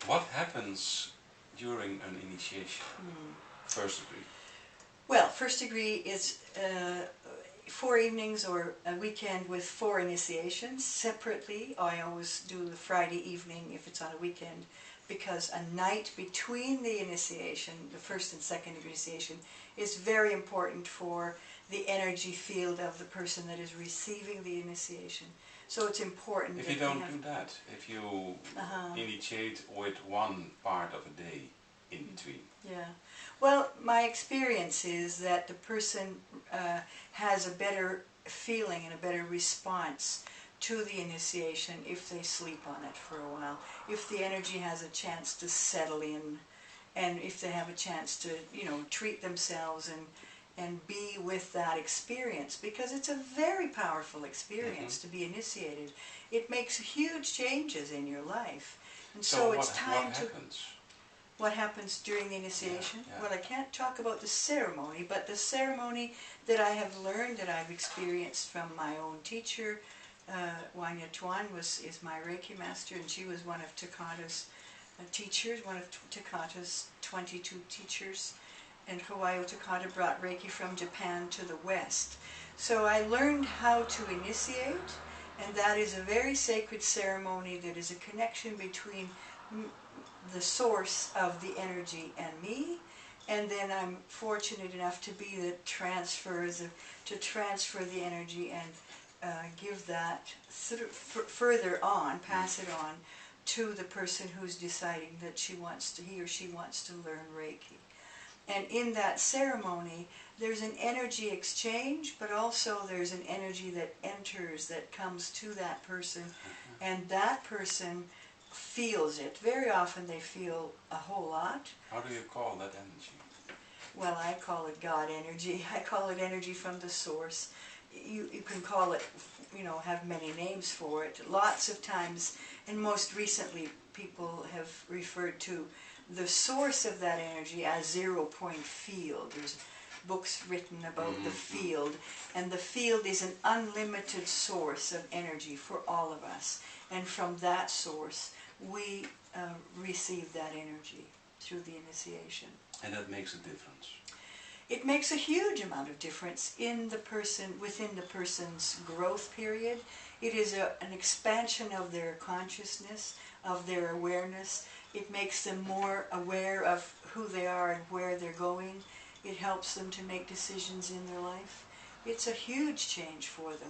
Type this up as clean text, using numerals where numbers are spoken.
What happens during an initiation? First degree. Well, first degree is 4 evenings or a weekend with 4 initiations separately. I always do the Friday evening if it's on a weekend, because a night between the initiation, the first and second degree initiation, is very important for the energy field of the person that is receiving the initiation. So it's important. If you don't do that, if you initiate with one part of a day in between. Yeah. Well, my experience is that the person has a better feeling and a better response to the initiation if they sleep on it for a while, if the energy has a chance to settle in, and if they have a chance to, you know, treat themselves and be with that experience, because it's a very powerful experience to be initiated. It makes huge changes in your life, and so it's time to... What happens during the initiation? Yeah, yeah. Well, I can't talk about the ceremony, but the ceremony that I have learned, that I've experienced from my own teacher, Wanya Tuan is my Reiki master, and she was one of Takata's teachers, one of Takata's 22 teachers. And Hawaii Takata brought Reiki from Japan to the West. So I learned how to initiate, and that is a very sacred ceremony that is a connection between the source of the energy and me, and then I'm fortunate enough to be the to transfer the energy and give that further on, pass it on to the person who's deciding that he or she wants to learn Reiki. And in that ceremony, there's an energy exchange, but also there's an energy that enters, that comes to that person, and that person feels it. Very often they feel a whole lot. How do you call that energy? Well, I call it God energy. I call it energy from the source. You can call it, you know, have many names for it. Lots of times, and most recently, people have referred to the source of that energy as 0-point field. There's books written about the field, and the field is an unlimited source of energy for all of us. And from that source, we receive that energy through the initiation. And that makes a difference. It makes a huge amount of difference in the person, within the person's growth period. It is an expansion of their consciousness, of their awareness. It makes them more aware of who they are and where they're going. It helps them to make decisions in their life. It's a huge change for them.